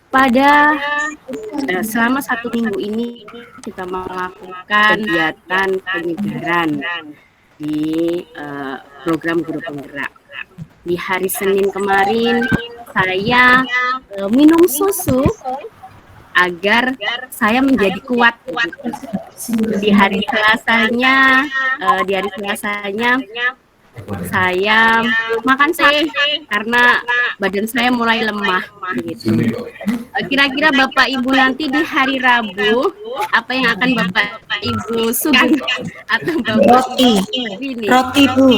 pada selama 1 minggu ini kita melakukan kegiatan penyegaran di program Guru Penggerak. Di hari Senin kemarin saya minum susu agar saya menjadi kuat begitu. Di hari Selasanya saya makan sate karena badan saya mulai lemah begitu. Kira-kira Bapak Ibu nanti di hari Rabu apa yang akan Bapak Ibu suguh atau Bapak ini? Roti Bu.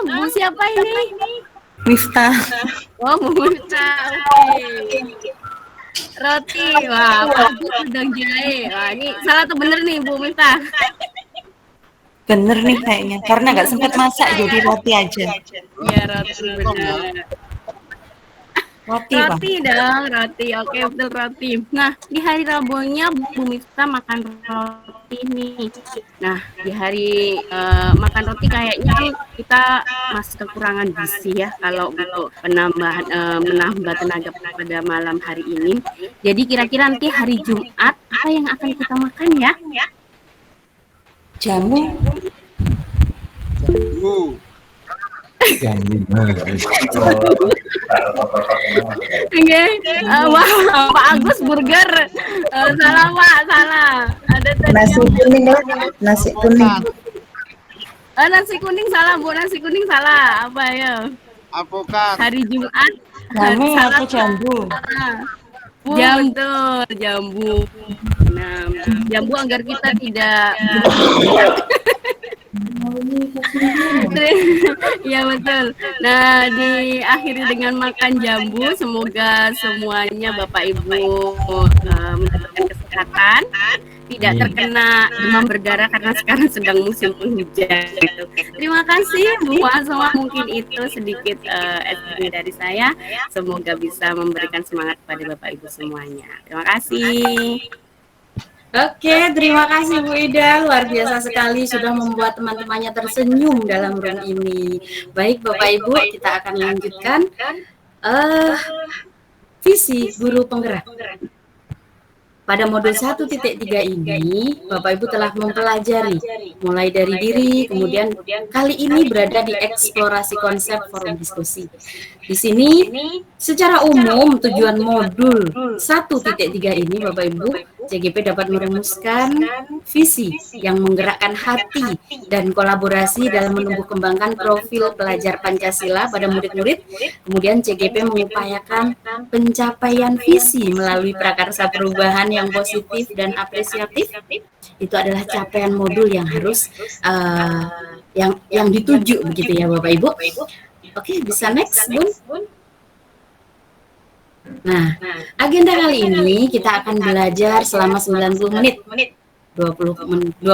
Bu siapa ini? Miftah. Oh, Bu Miftah. Oke. Roti. Wah, Pak Agus sedang jahe. Wah, ini salah atau bener nih Bu Miftah? Bener nih kayaknya, karena nggak sempat masak jadi roti aja. Iya, roti bener. Roti dong, roti. Oke, betul roti. Nah, di hari Rabunya Bu Miftah makan roti nih. Nah, di hari makan roti kayaknya kita masih kekurangan gizi ya kalau untuk menambah tenaga pada malam hari ini. Jadi kira-kira nanti hari Jumat apa yang akan kita makan ya? Jamu. Oke, wah Pak Agus burger, salah Pak, salah. Ada tadi nasi kuning lah, nasi kuning. Nasi kuning salah Bu, nasi kuning salah. Apa ya? Alpukat. Hari Jumat. Jamu atau jambu? Betul, jambu. Nah, jambu agar kita tidak Iya betul. Nah, diakhiri dengan makan jambu. Semoga semuanya Bapak Ibu mendapatkan kesehatan, tidak terkena demam berdarah karena sekarang sedang musim penghujan. Terima kasih Bu Asma, mungkin itu sedikit estimasi dari saya. Semoga bisa memberikan semangat pada Bapak Ibu semuanya. Terima kasih. Oke, terima kasih Bu Ida, luar biasa sekali sudah membuat teman-temannya tersenyum dalam room ini. Baik Bapak Ibu, kita akan lanjutkan visi guru penggerak. Pada modul 1.3 ini, Bapak Ibu telah mempelajari mulai dari diri, kemudian kali ini berada di eksplorasi konsep forum diskusi. Di sini, secara umum tujuan modul 1.3 ini, Bapak Ibu, CGP dapat merumuskan visi yang menggerakkan hati dan kolaborasi dalam menumbuh kembangkan profil pelajar Pancasila pada murid-murid. Kemudian CGP mengupayakan pencapaian visi melalui prakarsa perubahan yang positif dan apresiatif. Itu adalah capaian modul yang harus yang dituju begitu ya Bapak Ibu. Oke, bisa next Bun. Nah, agenda kali ini kita akan belajar selama 90 menit. 25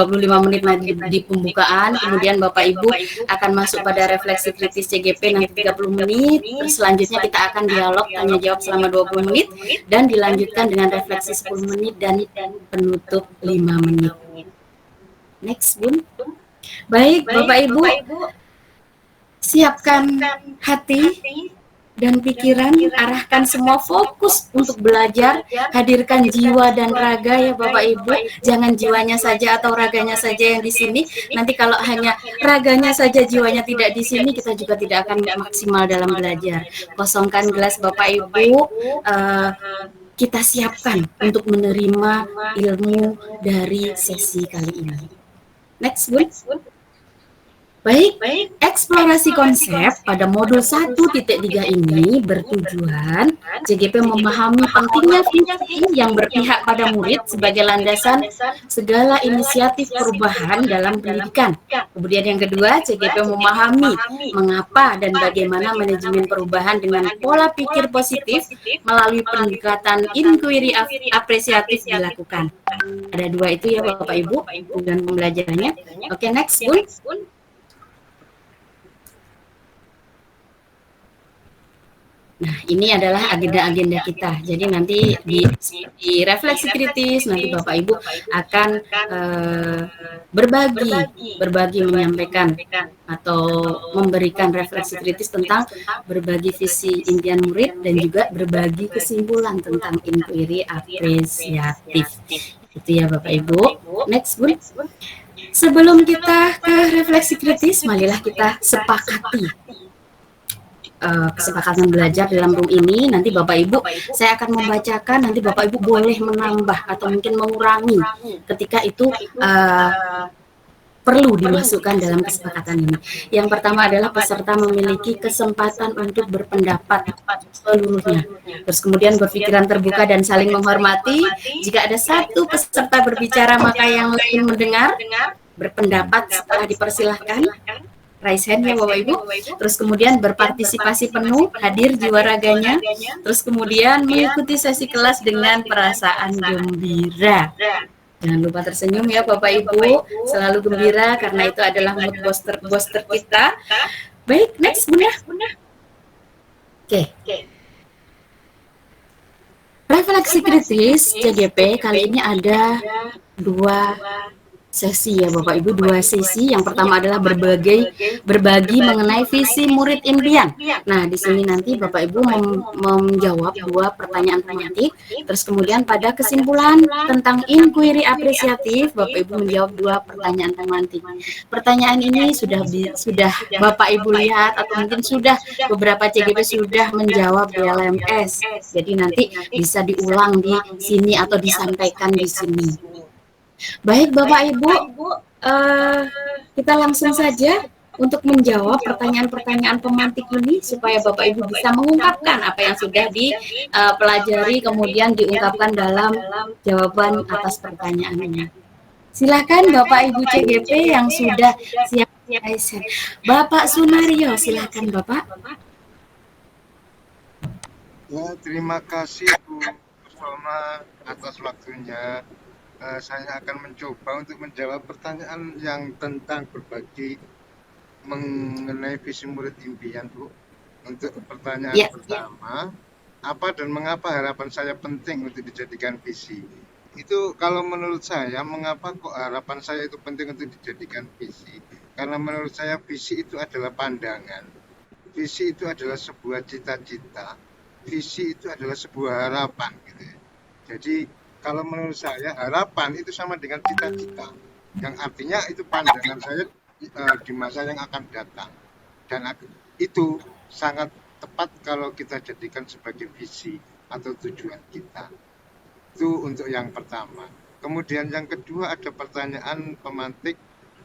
menit di pembukaan, kemudian Bapak Ibu akan masuk pada refleksi kritis CGP nanti 30 menit, terus selanjutnya kita akan dialog tanya jawab selama 20 menit, dan dilanjutkan dengan refleksi 10 menit dan penutup 5 menit. Next Bun. Baik Bapak Ibu, siapkan hati dan pikiran, arahkan semua fokus untuk belajar, hadirkan jiwa dan raga ya Bapak Ibu. Jangan jiwanya saja atau raganya saja yang di sini. Nanti kalau hanya raganya saja jiwanya tidak di sini, kita juga tidak akan maksimal dalam belajar. Kosongkan gelas Bapak Ibu, kita siapkan untuk menerima ilmu dari sesi kali ini. Next Bun. Baik, eksplorasi konsep pada modul 1.3 ini bertujuan CGP memahami pentingnya visi yang berpihak pada murid sebagai landasan segala inisiatif perubahan dalam pendidikan. Kemudian yang kedua, CGP memahami mengapa dan bagaimana manajemen perubahan dengan pola pikir positif melalui pendekatan inquiry apresiatif dilakukan. Ada dua itu ya Bapak Ibu dan pembelajarannya. Oke, next Bun. Nah, ini adalah agenda-agenda kita. Jadi nanti di refleksi kritis, nanti Bapak Ibu akan berbagi menyampaikan atau memberikan refleksi kritis tentang berbagi visi impian murid dan juga berbagi kesimpulan tentang inquiry apresiatif. Itu ya Bapak Ibu. Next, Bun. Sebelum kita ke refleksi kritis, marilah kita sepakati kesepakatan belajar dalam room ini. Nanti Bapak Ibu, saya akan membacakan, nanti Bapak Ibu boleh menambah atau mungkin mengurangi ketika itu perlu dimasukkan dalam kesepakatan ini. Yang pertama adalah peserta memiliki kesempatan untuk berpendapat seluruhnya. Terus kemudian berpikiran terbuka dan saling menghormati. Jika ada satu peserta berbicara, maka yang lain mendengar, berpendapat setelah dipersilahkan. Raise hand ya Bapak Ibu. Terus kemudian berpartisipasi penuh, hadir jiwa raganya. Terus kemudian mengikuti sesi kelas dengan perasaan gembira. Jangan lupa tersenyum ya Bapak Ibu, selalu gembira karena itu adalah mood booster kita. Baik, next Bunda. Oke. Refleksi kritis CGP kali ini ada 2 sesi ya Bapak Ibu, 2 sesi. Yang pertama adalah berbagi mengenai visi murid impian. Nah, di sini nanti Bapak Ibu menjawab 2 pertanyaan tematik. Terus kemudian pada kesimpulan tentang inquiry apresiatif, Bapak Ibu menjawab 2 pertanyaan tematik. Pertanyaan ini sudah Bapak Ibu lihat atau mungkin sudah beberapa CGP sudah menjawab di LMS. Jadi nanti bisa diulang di sini atau disampaikan di sini. Baik Bapak Ibu, kita langsung saja untuk menjawab pertanyaan-pertanyaan pemantik ini supaya Bapak Ibu bisa mengungkapkan apa yang sudah dipelajari kemudian diungkapkan dalam jawaban atas pertanyaan ini. Silakan Bapak Ibu CGP yang sudah siap. Bapak Sunario, silakan Bapak. Ya, terima kasih Bu Sona atas waktunya. Saya akan mencoba untuk menjawab pertanyaan yang tentang berbagi mengenai visi murid impian, Bu. Untuk pertanyaan pertama, apa dan mengapa harapan saya penting untuk dijadikan visi? Itu kalau menurut saya, mengapa kok harapan saya itu penting untuk dijadikan visi? Karena menurut saya visi itu adalah pandangan. Visi itu adalah sebuah cita-cita. Visi itu adalah sebuah harapan, gitu ya. Jadi kalau menurut saya harapan itu sama dengan cita-cita, yang artinya itu pandangan saya di masa yang akan datang, dan itu sangat tepat kalau kita jadikan sebagai visi atau tujuan kita. Itu untuk yang pertama. Kemudian yang kedua ada pertanyaan pemantik,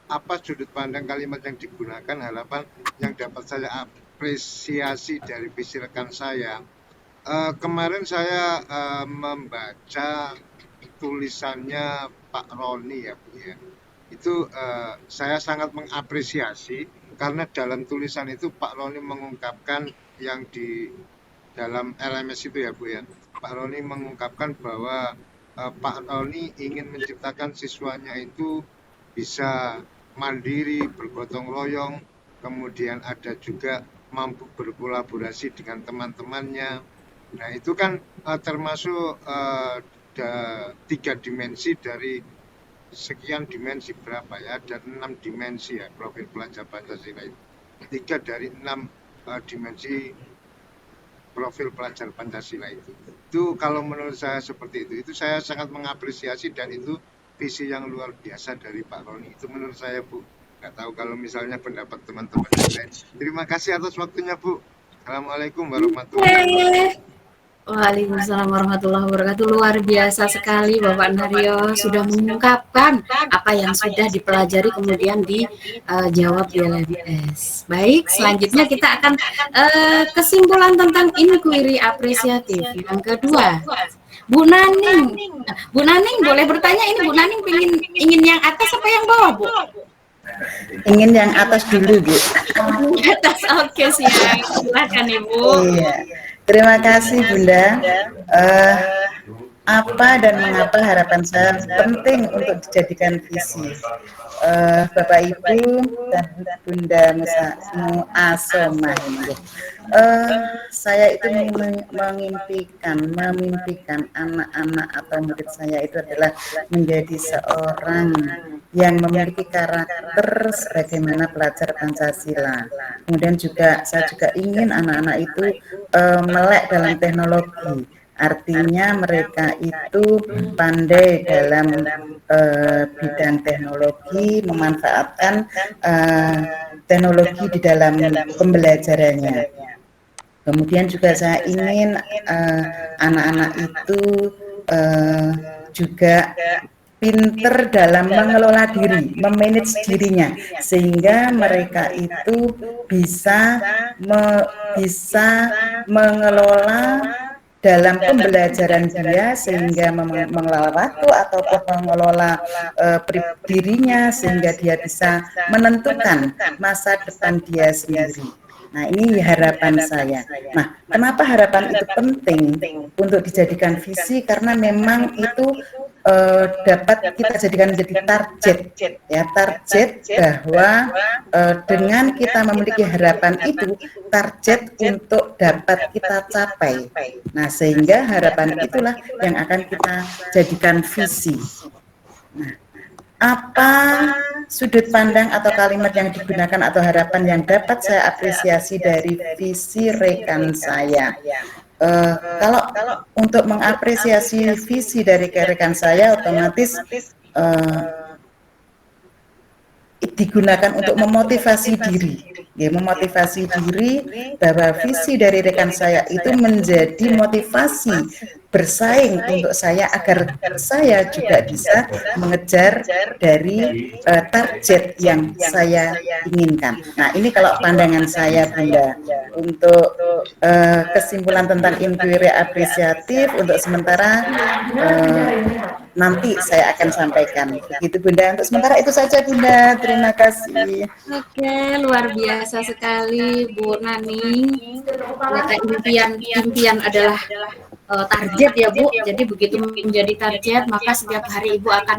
apa sudut pandang kalimat yang digunakan, harapan yang dapat saya apresiasi dari visi rekan saya. Kemarin saya membaca tulisannya Pak Roni ya Bu ya. Itu saya sangat mengapresiasi karena dalam tulisan itu Pak Roni mengungkapkan yang di dalam LMS itu ya Bu ya. Pak Roni mengungkapkan bahwa Pak Roni ingin menciptakan siswanya itu bisa mandiri, bergotong royong, kemudian ada juga mampu berkolaborasi dengan teman-temannya. Nah itu kan termasuk 3 dimensi dari sekian dimensi berapa ya, ada 6 dimensi ya profil pelajar Pancasila itu. 3 dari 6 dimensi profil pelajar Pancasila itu. Itu kalau menurut saya seperti itu saya sangat mengapresiasi dan itu visi yang luar biasa dari Pak Roni. Itu menurut saya Bu. Nggak tahu kalau misalnya pendapat teman-teman lain. Terima kasih atas waktunya Bu. Assalamualaikum warahmatullahi wabarakatuh. Waalaikumsalam warahmatullahi wabarakatuh. Luar biasa sekali Bapak Naryo sudah mengungkapkan apa yang sudah dipelajari kemudian dijawab di LMS. Baik, selanjutnya kita akan kesimpulan tentang inquiry apresiatif. Yang kedua, Bu Naning boleh bertanya, ini Bu Naning ingin yang atas apa yang bawah Bu? Ingin yang atas dulu Bu. Atas, oke siap. Silakan Ibu. Iya. Terima kasih Bunda. apa dan mengapa harapan saya penting untuk dijadikan visi. Bapak Ibu dan Bunda Muasomah ini. Saya itu memimpikan anak-anak atau murid saya itu adalah menjadi seorang yang memiliki karakter sebagaimana pelajar Pancasila. Kemudian juga saya juga ingin anak-anak itu melek dalam teknologi. Artinya mereka itu pandai dalam bidang teknologi, memanfaatkan teknologi di dalam pembelajarannya. Kemudian juga saya ingin anak-anak itu juga pinter dalam mengelola diri, memanage dirinya, sehingga mereka itu bisa mengelola dalam pembelajaran dia, sehingga mengelola waktu ataupun mengelola dirinya, sehingga dia bisa menentukan masa depan dia sendiri. Nah, ini harapan saya. Nah, kenapa harapan itu penting untuk dijadikan visi? Karena memang itu dapat kita jadikan menjadi target, ya, target bahwa dengan kita memiliki harapan itu, target untuk dapat kita capai. Nah, sehingga harapan itulah yang akan kita jadikan visi. Nah, apa sudut pandang atau kalimat yang digunakan atau harapan yang dapat saya apresiasi dari visi rekan saya? Kalau untuk mengapresiasi visi dari rekan saya, otomatis digunakan untuk memotivasi diri, ya, memotivasi diri bahwa visi dari rekan saya itu menjadi motivasi bersaing untuk saya agar saya juga bisa mengejar dari target yang saya inginkan. Nah, ini kalau pandangan saya, Bunda, untuk kesimpulan tentang inquiry apresiatif untuk sementara nanti saya akan sampaikan. Begitu, Bunda. Untuk sementara itu saja, Bunda. Terima kasih. Oke, luar biasa sekali Bu Naning. Ternyata impian adalah target ya Bu. Jadi begitu menjadi target, maka setiap hari Ibu akan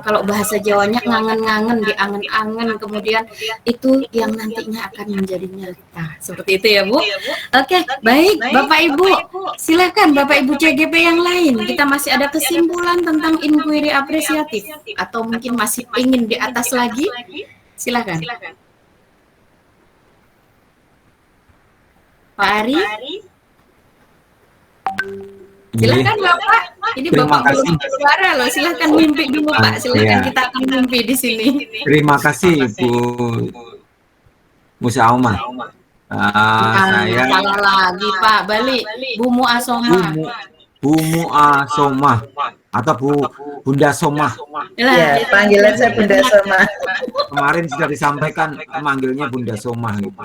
kalau bahasa Jawanya ngangen-ngangen, diangen-angen, kemudian itu yang nantinya akan menjadi nyata. Seperti itu ya Bu. Oke, baik Bapak Ibu. Silakan Bapak Ibu CGP yang lain. Kita masih ada kesimpulan tentang inquiry apresiatif atau mungkin masih ingin di atas lagi? Silakan. Pak Ari. Silakan Bapak. Ini Bapak belum suara loh. Silakan mimpi dulu Pak. Silakan, kita akan mimpi di sini. Terima kasih Bu Musaomah. Saya salah lagi Pak. Balik Bu Muasomah. Bu Muasomah atau Bunda Somah. Ya, panggilan saya Bunda Somah. Kemarin sudah disampaikan manggilnya Bunda Somah gitu.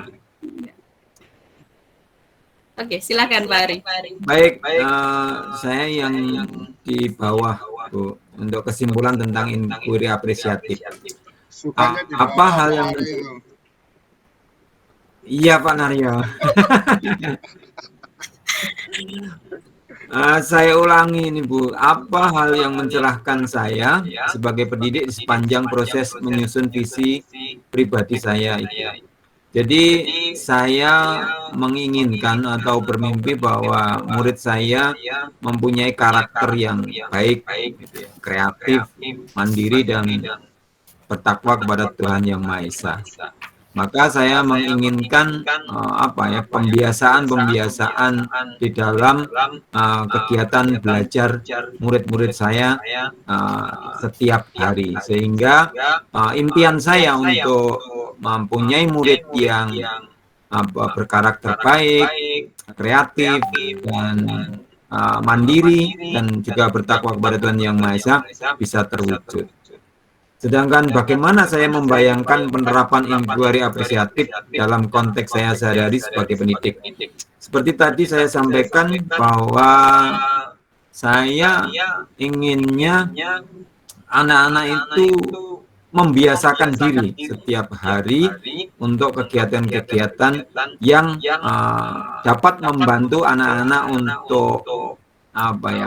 Oke, silakan Pak Ari. Baik, saya yang di bawah Bu, untuk kesimpulan tentang inquiry apresiatif. Apa hal yang iya Pak Naryo. Saya ulangi ini Bu, apa hal yang mencerahkan saya sebagai pendidik sepanjang proses menyusun visi pribadi saya itu? Jadi saya menginginkan atau bermimpi bahwa murid saya mempunyai karakter yang baik, gitu ya, kreatif, mandiri, dan bertakwa kepada Tuhan Yang Maha Esa. Maka saya menginginkan pembiasaan di dalam kegiatan belajar murid-murid saya setiap hari, sehingga impian saya untuk mempunyai murid yang berkarakter baik, kreatif, dan mandiri, dan juga bertakwa kepada Tuhan Yang Maha Esa bisa terwujud. Sedangkan bagaimana saya membayangkan penerapan inquiry apresiatif dalam konteks saya sehari-hari sebagai pendidik? Seperti tadi saya sampaikan bahwa saya inginnya anak-anak itu membiasakan diri setiap hari untuk kegiatan-kegiatan yang dapat membantu anak-anak untuk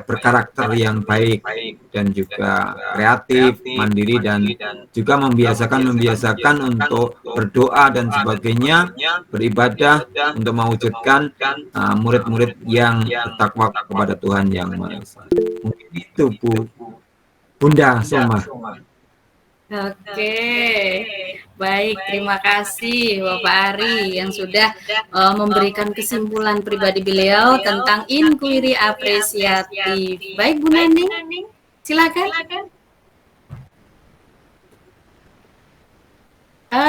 berkarakter yang baik dan juga kreatif, mandiri, dan juga membiasakan untuk berdoa dan sebagainya, beribadah untuk mewujudkan murid-murid yang bertakwa kepada Tuhan Yang Maha Esa. Mungkin itu Bunda Soma. Oke, baik. Terima kasih Bapak Ari yang sudah memberikan kesimpulan pribadi beliau tentang inquiry apresiatif. Baik, Bu Nening, silakan.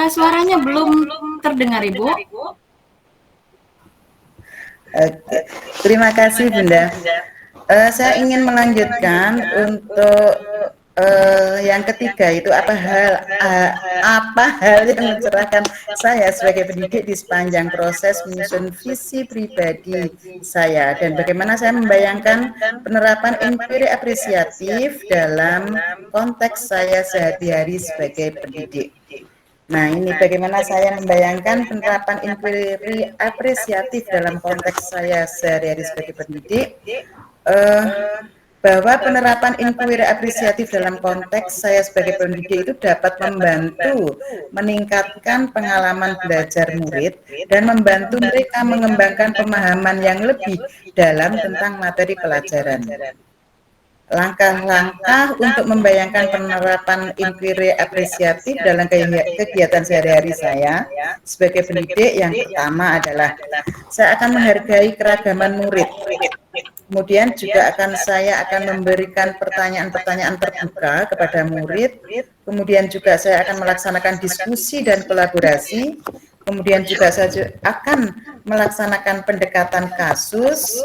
Suaranya belum terdengar, Ibu. Oke, terima kasih Bunda. Saya ingin melanjutkan untuk yang ketiga, itu apa hal yang mencerahkan saya sebagai pendidik di sepanjang proses menyusun visi pribadi saya, dan bagaimana saya membayangkan penerapan inquiry apresiatif dalam konteks saya sehari-hari sebagai pendidik. Nah, ini bagaimana saya membayangkan penerapan inquiry apresiatif dalam konteks saya sehari-hari sebagai pendidik. Bahwa penerapan inquiry apresiatif dalam konteks saya sebagai pendidik itu dapat membantu meningkatkan pengalaman belajar murid dan membantu mereka mengembangkan pemahaman yang lebih dalam tentang materi pelajaran. Langkah-langkah untuk membayangkan penerapan inquiry apresiatif dalam kegiatan sehari-hari saya sebagai pendidik, yang pertama adalah saya akan menghargai keragaman murid. Kemudian juga saya akan memberikan pertanyaan-pertanyaan terbuka kepada murid. Kemudian juga saya akan melaksanakan diskusi dan kolaborasi. Kemudian juga saya akan melaksanakan pendekatan kasus,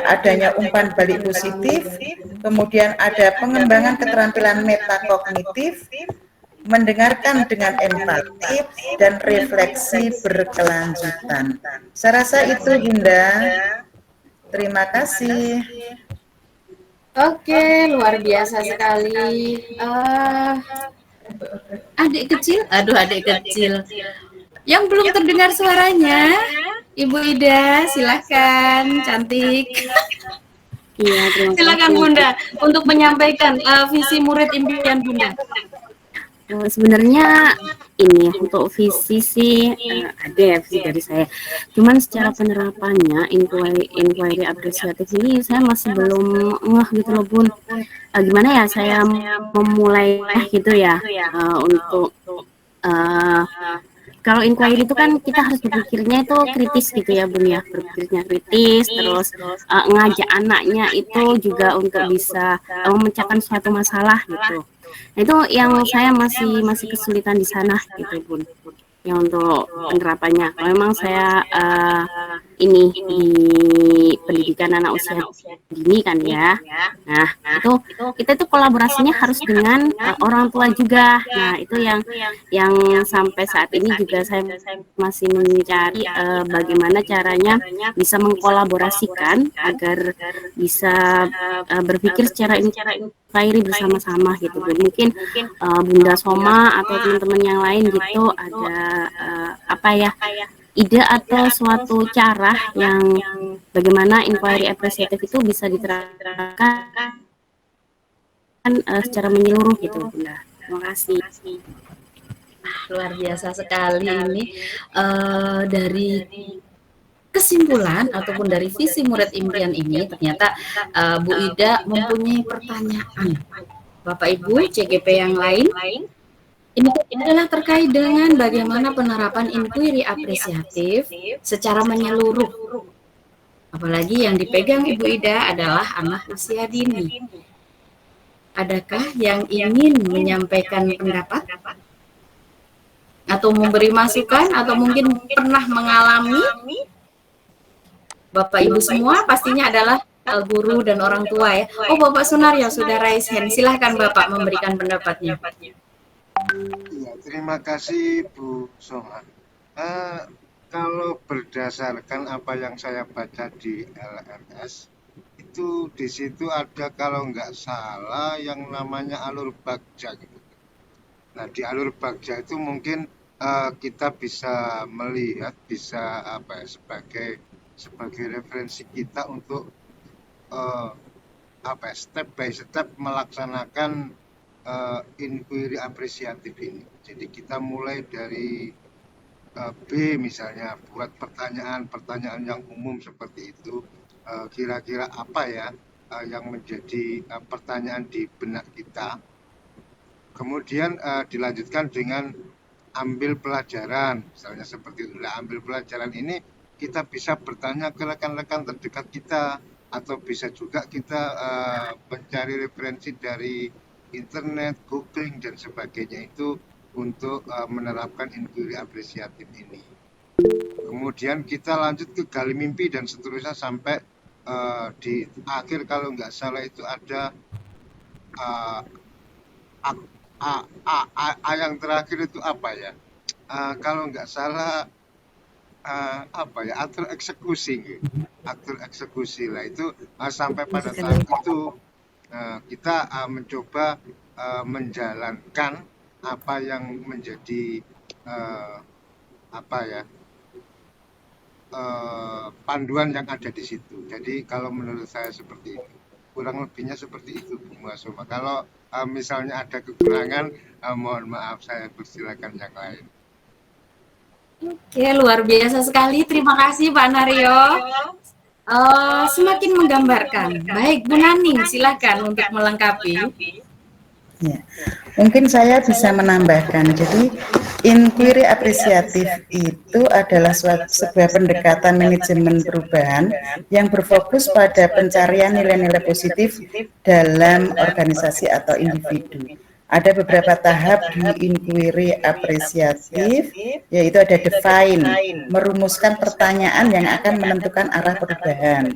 adanya umpan balik positif, kemudian ada pengembangan keterampilan metakognitif, mendengarkan dengan empati, dan refleksi berkelanjutan. Saya rasa itu, Bunda. Terima kasih. Oke, luar biasa sekali. Adik kecil, adik kecil. Yang belum terdengar suaranya, Ibu Ida, silakan, cantik. Iya, terima Silakan kasih. Bunda untuk menyampaikan visi murid impian Bunda. Sebenarnya ini untuk visi sih ada ya visi dari saya. Cuman secara penerapannya inquiry apresiatif ini saya masih belum ngeh gitu loh Bun. Gimana ya saya memulai gitu ya untuk kalau inquiry itu kan kita harus berpikirnya itu kritis gitu ya Bun ya, berpikirnya kritis, terus ngajak anaknya itu juga untuk bisa memecahkan suatu masalah gitu. Nah, itu yang saya masih kesulitan di sana gitu Bun. Yang untuk penerapannya. Kalau memang saya ini di pendidikan anak usia dini kan ya. Nah, itu kita itu kolaborasinya harus dengan orang tua juga. Nah, itu yang sampai saat ini juga saya masih mencari bagaimana caranya bisa mengkolaborasikan agar bisa berpikir secara inquiry bersama-sama gitu. Mungkin Bunda Soma atau teman-teman yang lain gitu ada ide atau suatu cara yang bagaimana inquiry apresiatif itu bisa diterapkan secara menyeluruh gitu Bunda. Terima kasih. Luar biasa sekali ini dari kesimpulan ataupun dari visi murid impian ini, ternyata Bu Ida mempunyai pertanyaan. Bapak Ibu CGP yang lain, ini adalah terkait dengan bagaimana penerapan inquiry apresiatif secara menyeluruh. Apalagi yang dipegang Ibu Ida adalah anak usia dini. Adakah yang ingin menyampaikan pendapat? Atau memberi masukan? Atau mungkin pernah mengalami? Bapak Ibu semua pastinya adalah guru dan orang tua ya. Oh, Bapak Sunaryo sudah raise hand. Silahkan Bapak memberikan pendapatnya. Ya, terima kasih Bu Soma. Kalau berdasarkan apa yang saya baca di LMS, itu di situ ada kalau nggak salah yang namanya alur bagja gitu. Nah, di alur bagja itu mungkin kita bisa melihat, bisa sebagai referensi kita untuk eh, step by step melaksanakan inquiry apresiatif ini. Jadi kita mulai dari B misalnya, buat pertanyaan-pertanyaan yang umum seperti itu. Kira-kira apa ya yang menjadi pertanyaan di benak kita. Kemudian dilanjutkan dengan ambil pelajaran, misalnya seperti itu. Nah, ambil pelajaran ini kita bisa bertanya ke rekan-rekan terdekat kita, atau bisa juga kita mencari referensi dari internet, googling dan sebagainya itu untuk menerapkan inquiry apresiatif ini. Kemudian kita lanjut ke gali mimpi dan seterusnya sampai di akhir kalau nggak salah itu ada uh, yang terakhir itu apa ya? Kalau nggak salah apa ya, atur eksekusi gitu. Atur eksekusi lah itu sampai pada tahap itu kita mencoba menjalankan apa yang menjadi apa ya panduan yang ada di situ. Jadi kalau menurut saya seperti itu, kurang lebihnya seperti itu Bu Muasoma. Kalau misalnya ada kekurangan, mohon maaf, saya persilakan yang lain. Oke, luar biasa sekali. Terima kasih Pak Naryo. Semakin menggambarkan. Baik, Bu Naning, silakan untuk melengkapi. Ya, mungkin saya bisa menambahkan. Jadi inquiry apresiatif itu adalah sebuah pendekatan manajemen perubahan yang berfokus pada pencarian nilai-nilai positif dalam organisasi atau individu. Ada beberapa tahap di inquiry apresiatif, yaitu ada define, merumuskan pertanyaan yang akan menentukan arah perubahan.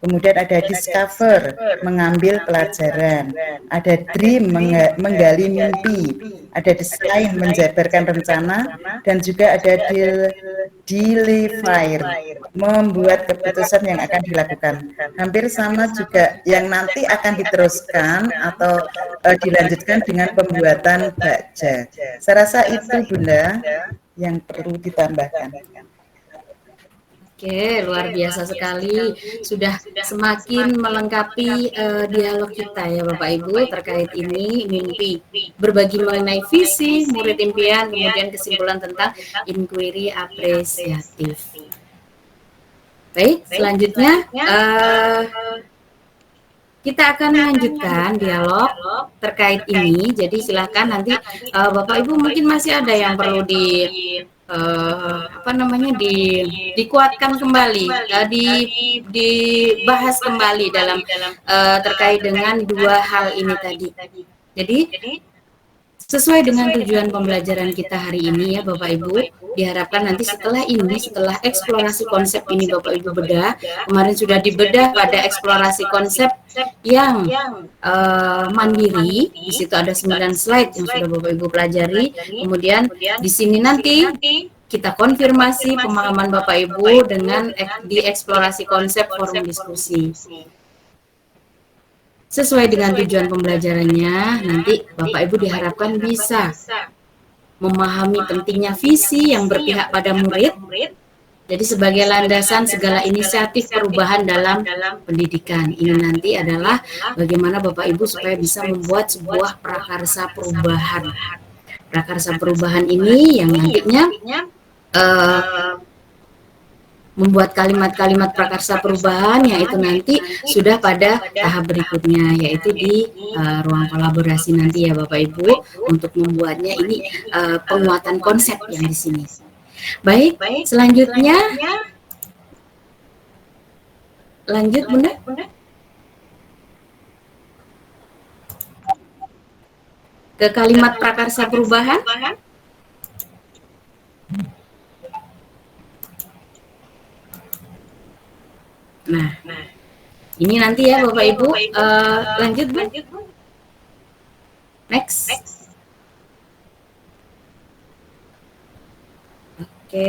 Kemudian ada discover, mengambil pelajaran. Ada dream, menggali mimpi. Ada design, menjabarkan rencana. Dan juga ada deliver, membuat keputusan yang akan dilakukan. Hampir sama juga yang nanti akan diteruskan atau dilanjutkan dengan pembuatan baja. Saya rasa itu Bunda yang perlu ditambahkan. Oke, luar biasa sekali. Sudah semakin melengkapi dialog kita ya Bapak Ibu terkait ini mimpi. Berbagi mengenai visi, murid impian, kemudian kesimpulan tentang inquiry apresiatif. Baik, selanjutnya kita akan melanjutkan dialog terkait ini. Jadi silakan nanti Bapak Ibu mungkin masih ada yang perlu dikuatkan kembali, dibahas kembali dalam terkait dengan dua hal ini tadi. Jadi sesuai dengan tujuan pembelajaran kita hari ini ya Bapak Ibu, diharapkan nanti setelah eksplorasi konsep ini Bapak Ibu bedah, kemarin sudah dibedah pada eksplorasi konsep yang mandiri, di situ ada 9 slide yang sudah Bapak Ibu pelajari, kemudian di sini nanti kita konfirmasi pemahaman Bapak Ibu dengan dieksplorasi konsep forum diskusi. Sesuai dengan tujuan pembelajarannya, nanti Bapak Ibu diharapkan bisa memahami pentingnya visi yang berpihak pada murid, jadi sebagai landasan segala inisiatif perubahan dalam pendidikan. Ini nanti adalah bagaimana Bapak Ibu supaya bisa membuat sebuah prakarsa perubahan. Prakarsa perubahan ini yang nantinya membuat kalimat-kalimat prakarsa perubahan yang itu nanti sudah pada tahap berikutnya, yaitu di ruang kolaborasi nanti ya Bapak Ibu untuk membuatnya ini penguatan konsep yang di sini. Baik, selanjutnya lanjut Bunda. Ke kalimat prakarsa perubahan. Nah, ini nanti ya Bapak Ibu, lanjut Bu. Next. Oke.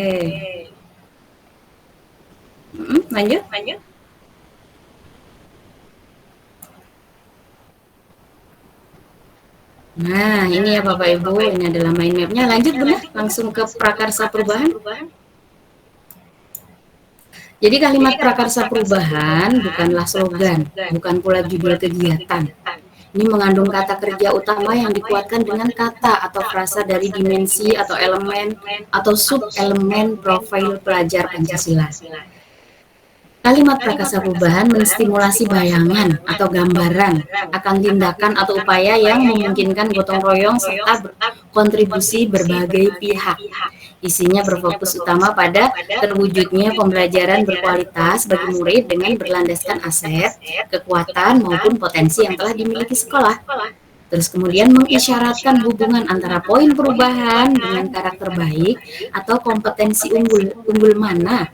Lanjut. Nah, ini ya Bapak Ibu, ini adalah mind map-nya. Lanjut Bunda, langsung ke prakarsa perubahan. Jadi kalimat prakarsa perubahan bukanlah slogan, bukan pula judul kegiatan. Ini mengandung kata kerja utama yang dikuatkan dengan kata atau frasa dari dimensi atau elemen atau sub-elemen profil pelajar Pancasila. Kalimat prakarsa perubahan menstimulasi bayangan atau gambaran akan tindakan atau upaya yang memungkinkan gotong royong serta berkontribusi berbagai pihak. Isinya berfokus utama pada terwujudnya pembelajaran berkualitas bagi murid dengan berlandaskan aset, kekuatan maupun potensi yang telah dimiliki sekolah. Terus kemudian mengisyaratkan hubungan antara poin perubahan dengan karakter baik atau kompetensi unggul mana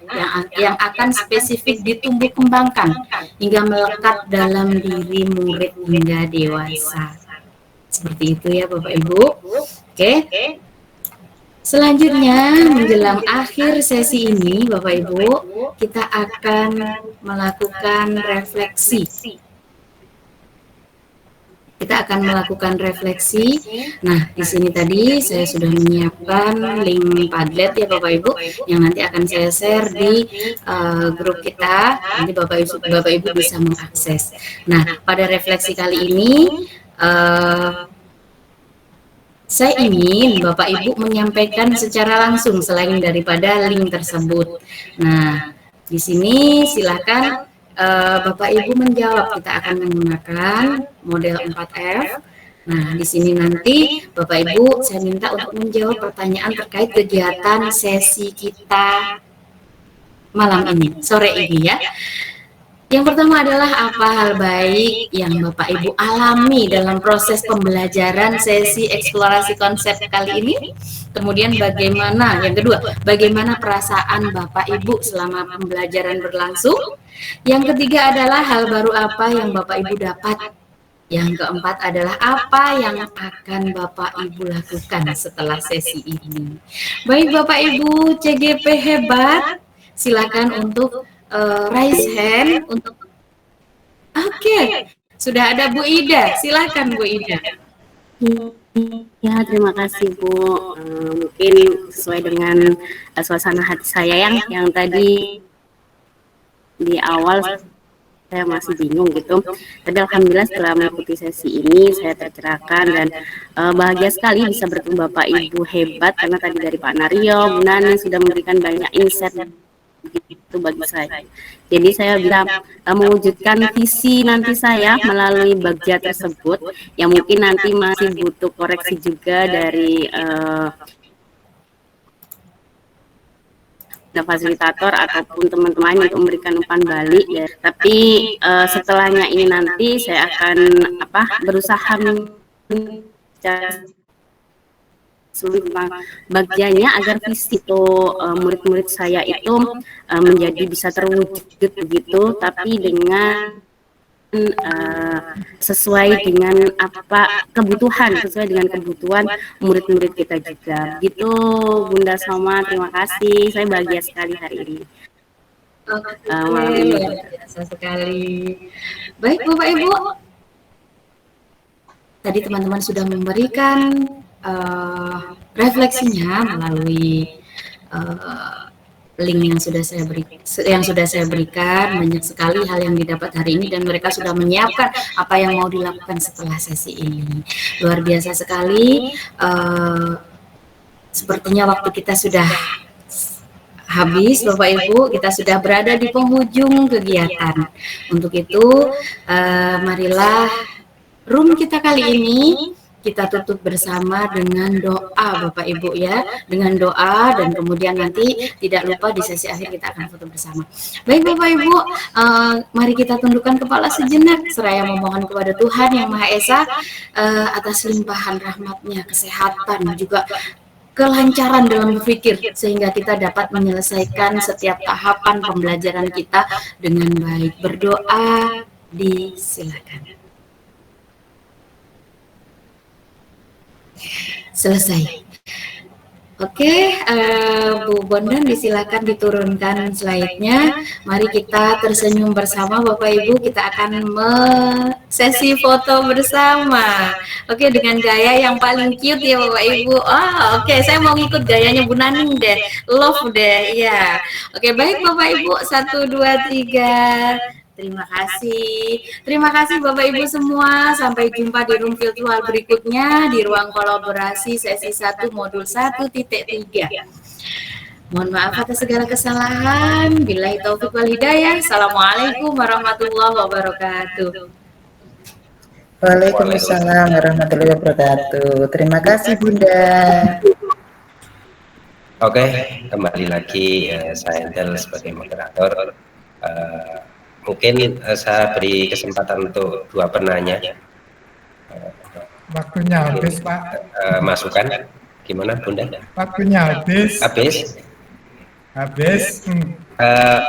yang akan spesifik ditumbuh kembangkan hingga melekat dalam diri murid hingga dewasa. Seperti itu ya Bapak Ibu. Oke. Selanjutnya menjelang akhir sesi ini Bapak Ibu, kita akan melakukan refleksi. Kita akan melakukan refleksi. Nah, di sini tadi saya sudah menyiapkan link Padlet ya Bapak Ibu, yang nanti akan saya share di grup kita. Nanti Bapak Ibu bisa mengakses. Nah, pada refleksi kali ini saya ingin Bapak Ibu menyampaikan secara langsung selain daripada link tersebut. Nah, di sini silakan Bapak Ibu menjawab. Kita akan menggunakan model 4F. Nah, di sini nanti Bapak Ibu saya minta untuk menjawab pertanyaan terkait kegiatan sesi kita malam ini, sore ini ya. Yang pertama adalah apa hal baik yang Bapak Ibu alami dalam proses pembelajaran sesi eksplorasi konsep kali ini. Kemudian bagaimana, yang kedua, bagaimana perasaan Bapak Ibu selama pembelajaran berlangsung. Yang ketiga adalah hal baru apa yang Bapak Ibu dapat. Yang keempat adalah apa yang akan Bapak Ibu lakukan setelah sesi ini. Baik Bapak Ibu CGP hebat, silakan untuk raise hand untuk. Oke, sudah ada Bu Ida, silakan Bu Ida. Ya, terima kasih Bu. Mungkin sesuai dengan suasana hati saya yang tadi di awal saya masih bingung gitu. Tapi alhamdulillah setelah mengikuti sesi ini saya tercerahkan dan bahagia sekali bisa bertemu Bapak Ibu hebat, karena tadi dari Pak Naryo, Bu Nani sudah memberikan banyak insight gitu bagi saya. Jadi saya bisa mewujudkan visi nanti saya melalui bagja tersebut, yang mungkin nanti masih butuh koreksi juga dari fasilitator ataupun teman-teman untuk memberikan umpan balik ya. Tapi setelahnya ini nanti saya akan berusaha sulit tentang bagiannya agar visi itu murid-murid saya itu menjadi bisa terwujud begitu, tapi dengan sesuai dengan sesuai dengan kebutuhan murid-murid kita juga. Gitu Bunda Soma, terima kasih. Saya bahagia sekali hari ini. Luar biasa sekali. Baik Bapak Ibu, tadi teman-teman sudah memberikan refleksinya melalui link yang sudah saya berikan. Banyak sekali hal yang didapat hari ini dan mereka sudah menyiapkan apa yang mau dilakukan setelah sesi ini. Luar biasa sekali. Sepertinya waktu kita sudah habis Bapak Ibu, kita sudah berada di penghujung kegiatan. Untuk itu marilah room kita kali ini kita tutup bersama dengan doa Bapak Ibu ya, dengan doa, dan kemudian nanti tidak lupa di sesi akhir kita akan foto bersama. Baik Bapak Ibu, mari kita tundukkan kepala sejenak seraya memohon kepada Tuhan Yang Maha Esa atas limpahan rahmat-Nya, kesehatan, juga kelancaran dalam berpikir, sehingga kita dapat menyelesaikan setiap tahapan pembelajaran kita dengan baik. Berdoa, disilakan. Selesai. Oke, Bu Bondan disilakan diturunkan slide-nya. Mari kita tersenyum bersama Bapak Ibu, kita akan sesi foto bersama. Oke, dengan gaya yang paling cute ya Bapak Ibu. Oh, oke, saya mau ngikut gayanya Bu Naning deh. Love deh, ya. Oke, baik Bapak Ibu, 1, 2, 3. Terima kasih. Terima kasih Bapak Ibu semua. Sampai jumpa di room virtual berikutnya di ruang kolaborasi sesi 1 modul 1.3. Mohon maaf atas segala kesalahan. Billahi taufiq wal hidayah. Assalamualaikum warahmatullahi wabarakatuh. Waalaikumsalam warahmatullahi wabarakatuh. Terima kasih Bunda. Oke, kembali lagi saya Endel sebagai moderator. Mungkin saya beri kesempatan untuk 2 penanya. Waktunya habis, Pak. Masukan, gimana Bunda? Waktunya habis. Habis.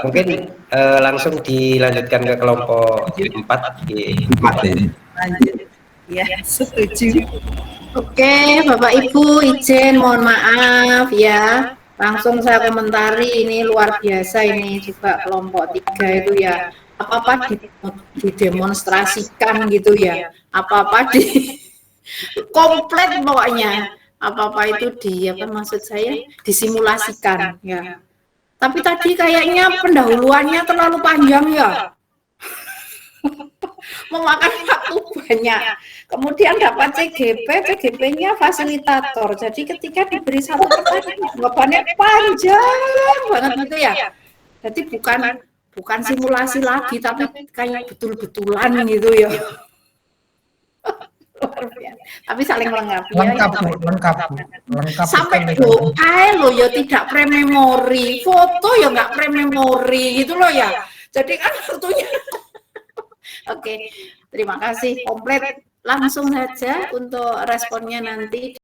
Mungkin langsung dilanjutkan ke kelompok 4. Lanjut. Ya, setuju. Oke, Bapak Ibu, izin mohon maaf ya. Langsung saya komentari, ini luar biasa ini juga kelompok 3 itu ya. Apa-apa didemonstrasikan gitu ya. Apa-apa komplit pokoknya. Apa-apa itu maksud saya disimulasikan ya. Tapi tadi kayaknya pendahuluannya terlalu panjang ya. Memakan waktu banyak. Kemudian dapat CGP-nya fasilitator. Jadi ketika diberi satu pertanyaan, jawabannya panjang banget gitu ya. Jadi bukan simulasi lagi, tapi kayak betul-betulan gitu ya. Luar biasa. Tapi saling melengkapi. Lengkap, Bu. Lengkap. Sampai doa lo ya tidak prememori, foto ya nggak prememori gitu loh ya. Jadi kan waktunya. Oke, terima kasih. Komplit. Langsung saja untuk responnya nanti.